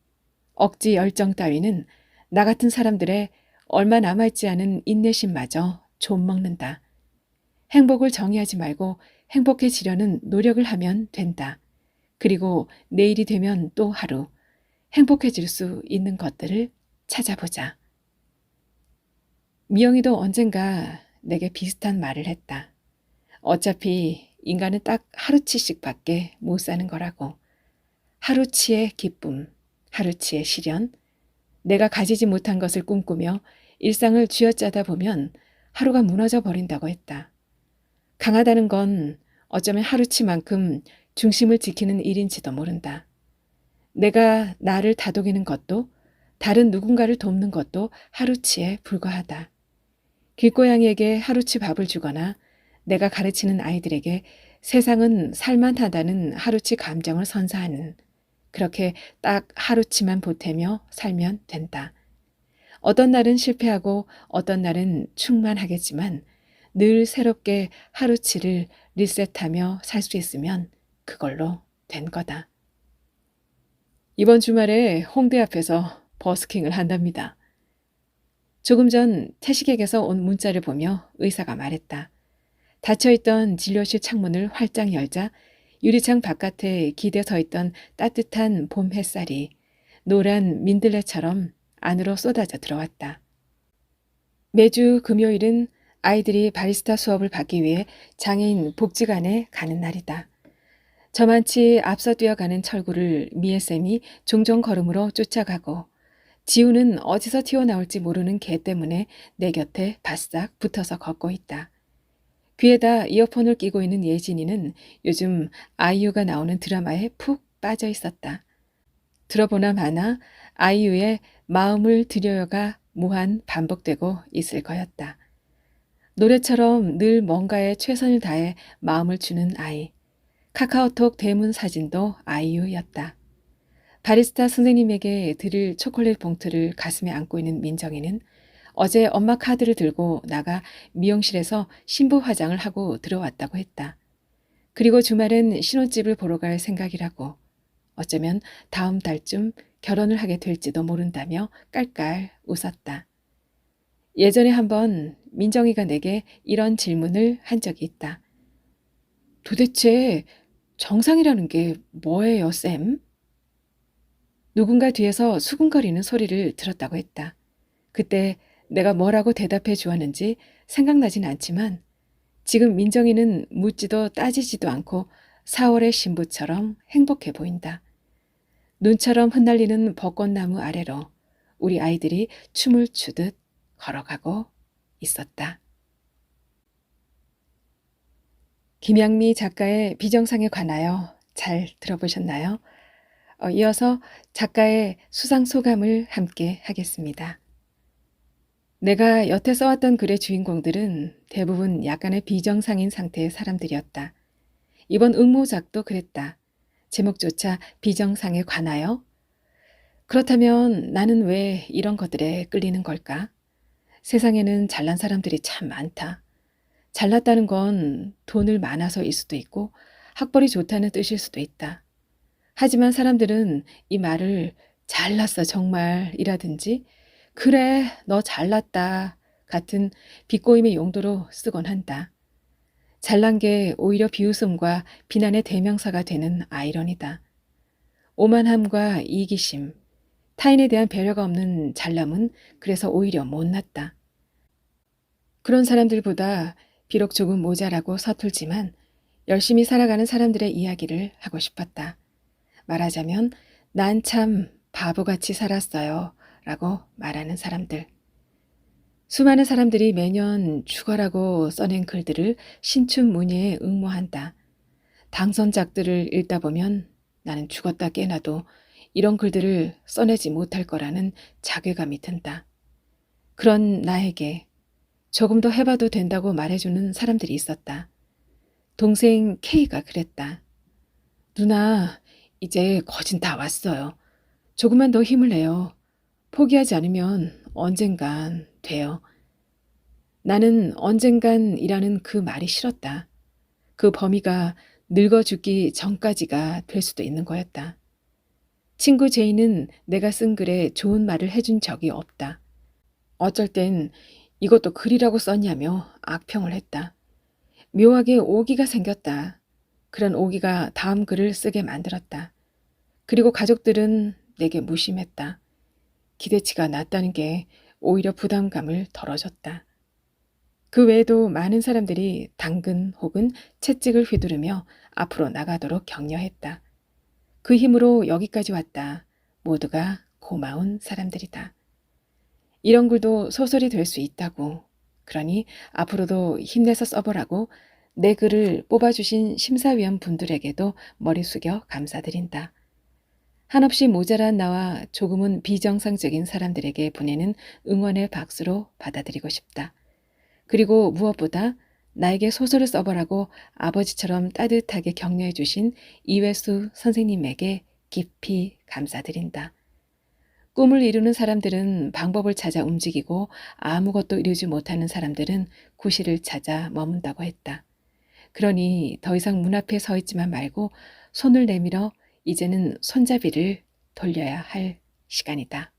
억지 열정 따위는 나 같은 사람들의 얼마 남아있지 않은 인내심마저 좀먹는다. 행복을 정의하지 말고 행복해지려는 노력을 하면 된다. 그리고 내일이 되면 또 하루 행복해질 수 있는 것들을 찾아보자. 미영이도 언젠가 내게 비슷한 말을 했다. 어차피 인간은 딱 하루치씩밖에 못 사는 거라고. 하루치의 기쁨, 하루치의 시련, 내가 가지지 못한 것을 꿈꾸며 일상을 쥐어짜다 보면 하루가 무너져 버린다고 했다. 강하다는 건 어쩌면 하루치만큼 중심을 지키는 일인지도 모른다. 내가 나를 다독이는 것도 다른 누군가를 돕는 것도 하루치에 불과하다. 길고양이에게 하루치 밥을 주거나 내가 가르치는 아이들에게 세상은 살만하다는 하루치 감정을 선사하는 그렇게 딱 하루치만 보태며 살면 된다. 어떤 날은 실패하고 어떤 날은 충만하겠지만 늘 새롭게 하루치를 리셋하며 살 수 있으면 그걸로 된 거다. 이번 주말에 홍대 앞에서 버스킹을 한답니다. 조금 전 태식에게서 온 문자를 보며 의사가 말했다. 닫혀있던 진료실 창문을 활짝 열자 유리창 바깥에 기대 서 있던 따뜻한 봄 햇살이 노란 민들레처럼 안으로 쏟아져 들어왔다. 매주 금요일은 아이들이 바리스타 수업을 받기 위해 장애인 복지관에 가는 날이다. 저만치 앞서 뛰어가는 철구를 미애쌤이 종종 걸음으로 쫓아가고 지우는 어디서 튀어나올지 모르는 개 때문에 내 곁에 바싹 붙어서 걷고 있다. 귀에다 이어폰을 끼고 있는 예진이는 요즘 아이유가 나오는 드라마에 푹 빠져 있었다. 들어보나 마나 아이유의 마음을 드려요가 무한 반복되고 있을 거였다. 노래처럼 늘 뭔가에 최선을 다해 마음을 주는 아이. 카카오톡 대문 사진도 아이유였다. 바리스타 선생님에게 드릴 초콜릿 봉투를 가슴에 안고 있는 민정이는 어제 엄마 카드를 들고 나가 미용실에서 신부 화장을 하고 들어왔다고 했다. 그리고 주말엔 신혼집을 보러 갈 생각이라고. 어쩌면 다음 달쯤 결혼을 하게 될지도 모른다며 깔깔 웃었다. 예전에 한번 민정이가 내게 이런 질문을 한 적이 있다. 도대체 정상이라는 게 뭐예요, 쌤? 누군가 뒤에서 수군거리는 소리를 들었다고 했다. 그때 내가 뭐라고 대답해 주었는지 생각나진 않지만 지금 민정이는 묻지도 따지지도 않고 4월의 신부처럼 행복해 보인다. 눈처럼 흩날리는 벚꽃나무 아래로 우리 아이들이 춤을 추듯 걸어가고 있었다. 김양미 작가의 비정상에 관하여 잘 들어보셨나요? 이어서 작가의 수상 소감을 함께 하겠습니다. 내가 여태 써왔던 글의 주인공들은 대부분 약간의 비정상인 상태의 사람들이었다. 이번 응모작도 그랬다. 제목조차 비정상에 관하여? 그렇다면 나는 왜 이런 것들에 끌리는 걸까? 세상에는 잘난 사람들이 참 많다. 잘났다는 건 돈을 많아서일 수도 있고 학벌이 좋다는 뜻일 수도 있다. 하지만 사람들은 이 말을 잘났어 정말 이라든지 그래 너 잘났다 같은 비꼬임의 용도로 쓰곤 한다. 잘난 게 오히려 비웃음과 비난의 대명사가 되는 아이러니다. 오만함과 이기심, 타인에 대한 배려가 없는 잘남은 그래서 오히려 못났다. 그런 사람들보다 비록 조금 모자라고 서툴지만 열심히 살아가는 사람들의 이야기를 하고 싶었다. 말하자면 난 참 바보같이 살았어요 라고 말하는 사람들. 수많은 사람들이 매년 죽어라고 써낸 글들을 신춘문예에 응모한다. 당선작들을 읽다 보면 나는 죽었다 깨나도 이런 글들을 써내지 못할 거라는 자괴감이 든다. 그런 나에게 조금 더 해봐도 된다고 말해주는 사람들이 있었다. 동생 K가 그랬다. 누나, 이제 거진 다 왔어요. 조금만 더 힘을 내요. 포기하지 않으면 언젠간 돼요. 나는 언젠간이라는 그 말이 싫었다. 그 범위가 늙어 죽기 전까지가 될 수도 있는 거였다. 친구 제이는 내가 쓴 글에 좋은 말을 해준 적이 없다. 어쩔 땐 이것도 글이라고 썼냐며 악평을 했다. 묘하게 오기가 생겼다. 그런 오기가 다음 글을 쓰게 만들었다. 그리고 가족들은 내게 무심했다. 기대치가 낮다는 게 오히려 부담감을 덜어줬다. 그 외에도 많은 사람들이 당근 혹은 채찍을 휘두르며 앞으로 나가도록 격려했다. 그 힘으로 여기까지 왔다. 모두가 고마운 사람들이다. 이런 글도 소설이 될 수 있다고. 그러니 앞으로도 힘내서 써보라고 내 글을 뽑아주신 심사위원 분들에게도 머리 숙여 감사드린다. 한없이 모자란 나와 조금은 비정상적인 사람들에게 보내는 응원의 박수로 받아들이고 싶다. 그리고 무엇보다 나에게 소설을 써보라고 아버지처럼 따뜻하게 격려해 주신 이회수 선생님에게 깊이 감사드린다. 꿈을 이루는 사람들은 방법을 찾아 움직이고 아무것도 이루지 못하는 사람들은 구실을 찾아 머문다고 했다. 그러니 더 이상 문 앞에 서 있지만 말고 손을 내밀어 이제는 손잡이를 돌려야 할 시간이다.